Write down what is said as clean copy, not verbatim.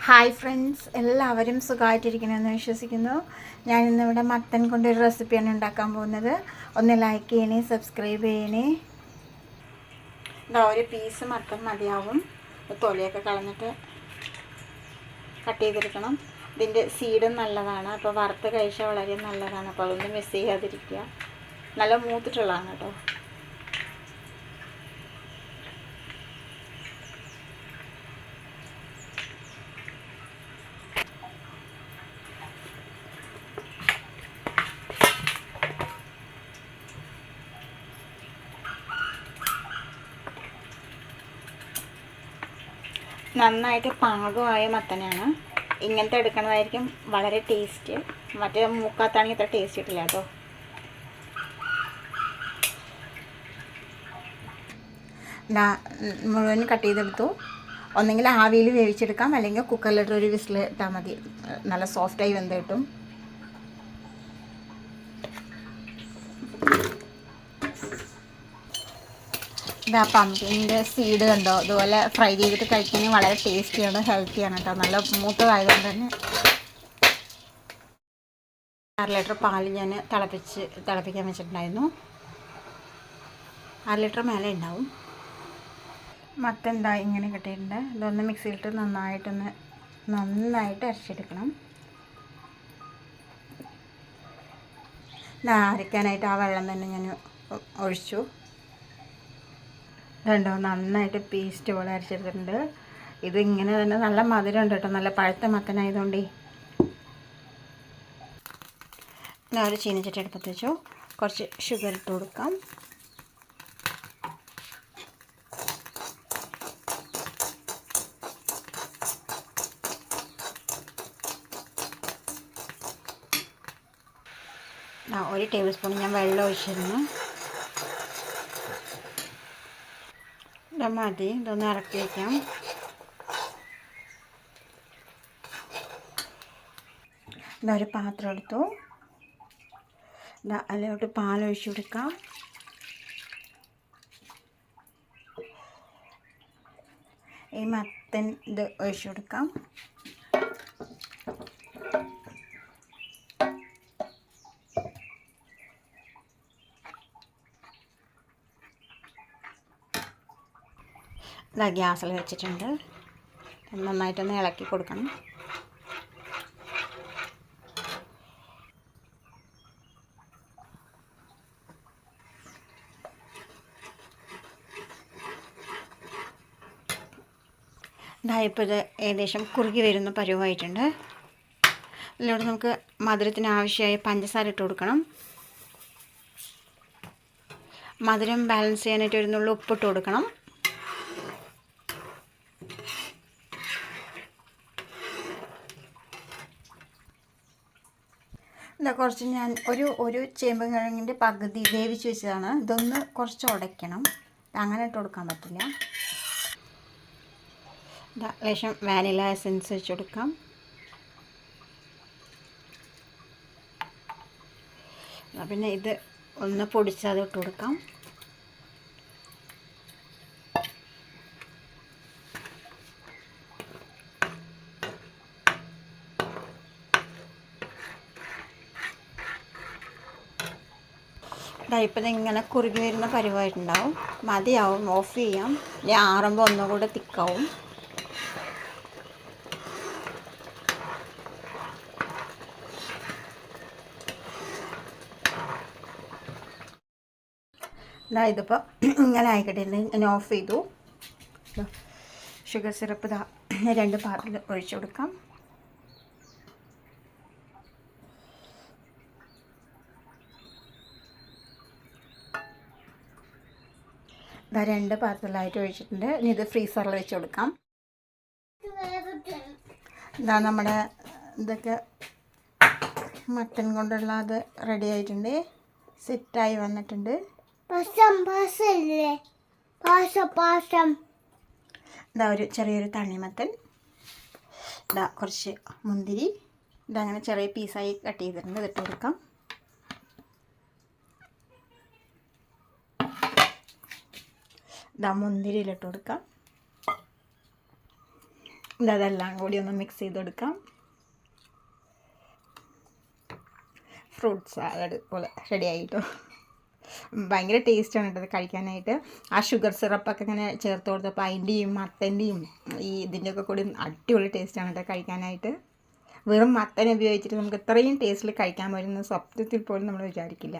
Hi friends, എല്ലാവരും സുഖമായിട്ടിരിക്കണമെന്ന് വിശ്വസിക്കുന്നു. ഞാൻ ഇന്നിവിടെ മത്തൻ കൊണ്ടൊരു റെസിപ്പിയാണ് ഉണ്ടാക്കാൻ പോകുന്നത്. ഒന്ന് ലൈക്ക് ചെയ്യണേ, സബ്സ്ക്രൈബ് ചെയ്യണേ. ഒരു പീസ് മത്തൻ മതിയാവും. തൊലിയൊക്കെ കളഞ്ഞിട്ട് കട്ട് ചെയ്തെടുക്കണം. ഇതിൻ്റെ സീഡും നല്ലതാണ്, അപ്പോൾ വറുത്ത് കഴിച്ചാൽ വളരെ നല്ലതാണ്. അപ്പോൾ അതൊന്നും മിസ് ചെയ്യാതിരിക്കുക. നല്ല മൂത്തിട്ടുള്ളതാണ് കേട്ടോ. നന്നായിട്ട് പാകമായ മത്തനാണ്. ഇങ്ങനത്തെ എടുക്കുന്നതായിരിക്കും വളരെ ടേസ്റ്റ്. മറ്റേ മൂക്കാത്താണെങ്കിൽ ഇത്ര ടേസ്റ്റ് കിട്ടില്ല കേട്ടോ. മുഴുവൻ കട്ട് ചെയ്തെടുത്തു. ഒന്നെങ്കിൽ ആവിയിൽ വേവിച്ചെടുക്കാം, അല്ലെങ്കിൽ കുക്കറിലിട്ട് ഒരു വിസിൽ ഇട്ടാൽ മതി. നല്ല സോഫ്റ്റായി വെന്ത് കിട്ടും. ഇതാ പംകിൻ്റെ സീഡ് കണ്ടോ, അതുപോലെ ഫ്രൈ ചെയ്തിട്ട് കഴിക്കുകയാണെങ്കിൽ വളരെ ടേസ്റ്റിയാണ്, ഹെൽത്തിയാണ് കേട്ടോ. നല്ല മൂത്തതായതുകൊണ്ട് തന്നെ 6 ലിറ്റർ പാൽ ഞാൻ തിളപ്പിക്കാൻ വെച്ചിട്ടുണ്ടായിരുന്നു. 6 ലിറ്റർ മേലെ ഉണ്ടാവും. മത്തെന്താ ഇങ്ങനെ കിട്ടിയിട്ടുണ്ട്. ഇതൊന്ന് മിക്സിയിലിട്ട് നന്നായിട്ട് അരച്ചെടുക്കണം. അരയ്ക്കാനായിട്ട് ആ വെള്ളം തന്നെ ഞാൻ ഒഴിച്ചു. രണ്ടോ നന്നായിട്ട് പേസ്റ്റ് പോലെ അരച്ചെടുത്തിട്ടുണ്ട്. ഇത് ഇങ്ങനെ തന്നെ നല്ല മധുരം ഉണ്ട് കേട്ടോ, നല്ല പഴുത്ത മത്തനായതുകൊണ്ടേ. ഞാൻ ഒരു ചീനച്ചട്ടി എടുപ്പത്ത് വെച്ചു. കുറച്ച് ഷുഗർ ഇട്ട് കൊടുക്കാം. ഒരു ടേബിൾ സ്പൂൺ ഞാൻ വെള്ളം ഒഴിച്ചിരുന്നു. മതി. ഇതൊന്ന് ഇറക്കി വയ്ക്കാം. ഒരു പാത്രം എടുത്തു. അതിലോട്ട് പാലൊഴിച്ച് കൊടുക്കാം. ഈ മത്തൻ ഇത് ഒഴിച്ച് കൊടുക്കാം. ഗ്യാസിൽ വെച്ചിട്ടുണ്ട്. നന്നായിട്ടൊന്ന് ഇളക്കി കൊടുക്കണം. ഇപ്പോൾ ഇത് ഏകദേശം കുറുകി വരുന്ന പരുവമായിട്ടുണ്ട്. അതിലൂടെ നമുക്ക് മധുരത്തിന് ആവശ്യമായ പഞ്ചസാര ഇട്ട് കൊടുക്കണം. മധുരം ബാലൻസ് ചെയ്യാനായിട്ട് ഒരു നുള്ളു ഉപ്പിട്ട് കൊടുക്കണം. കുറച്ച് ഞാൻ ഒരു ചേമ്പൻ കിഴങ്ങിൻ്റെ പകുതി വേവിച്ച് വെച്ചതാണ്. ഇതൊന്ന് കുറച്ച് ഉടയ്ക്കണം. അങ്ങനെ ഇട്ട് കൊടുക്കാൻ പറ്റില്ല. ലേശം വാനില എസൻസ് വെച്ച് കൊടുക്കാം. പിന്നെ ഇത് ഒന്ന് പൊടിച്ചത് ഇട്ട് കൊടുക്കാം. ഇപ്പം ഇങ്ങനെ കുറുകി വരുന്ന പരുവമായിട്ടുണ്ടാവും. മതിയാവും, ഓഫ് ചെയ്യാം. ഞാൻ ആറുമ്പോൾ ഒന്നുകൂടെ തിക്കാവും. ഇതിപ്പോൾ ഇങ്ങനെ ആയിക്കിട്ടിട്ടുണ്ട്. ഞാൻ ഓഫ് ചെയ്തു. ഷുഗർ സിറപ്പ് 2 പാത്രത്തിൽ ഒഴിച്ചു കൊടുക്കാം. ഇതാ 2 പാത്രത്തിലായിട്ട് ഒഴിച്ചിട്ടുണ്ട്. ഇനി ഇത് ഫ്രീസറിൽ വെച്ച് കൊടുക്കാം. ഇതാ നമ്മുടെ ഇതൊക്കെ മട്ടൻ കൊണ്ടുള്ള അത് റെഡി ആയിട്ടുണ്ട്. സെറ്റായി വന്നിട്ടുണ്ട്. ഇതാ ഒരു ചെറിയൊരു തണ്ണിമത്തൻ. ഇതാ കുറച്ച് മുന്തിരി. ഇതങ്ങനെ ചെറിയ പീസായി കട്ട് ചെയ്തിട്ടുണ്ട്. ഇതിട്ട് കൊടുക്കാം. മുന്തിരിയിലിട്ട് കൊടുക്കാം. അതെല്ലാം കൂടി ഒന്ന് മിക്സ് ചെയ്തെടുക്കാം. ഫ്രൂട്ട് സാലഡ് പോലെ റെഡി ആയിട്ടോ. ഭയങ്കര ടേസ്റ്റാണ് കേട്ടോ കഴിക്കാനായിട്ട്. ആ ഷുഗർ സിറപ്പൊക്കെ ഇങ്ങനെ ചേർത്ത് കൊടുത്തപ്പോൾ അതിൻ്റെയും മത്തൻ്റെയും ഈ ഇതിൻ്റെയൊക്കെ കൂടി അടിപൊളി ടേസ്റ്റാണ് കേട്ടോ കഴിക്കാനായിട്ട്. വെറും മത്തൻ ഉപയോഗിച്ചിട്ട് നമുക്ക് ഇത്രയും ടേസ്റ്റിൽ കഴിക്കാൻ പറ്റുന്ന സത്യത്തിൽ പോലും നമ്മൾ വിചാരിക്കില്ല.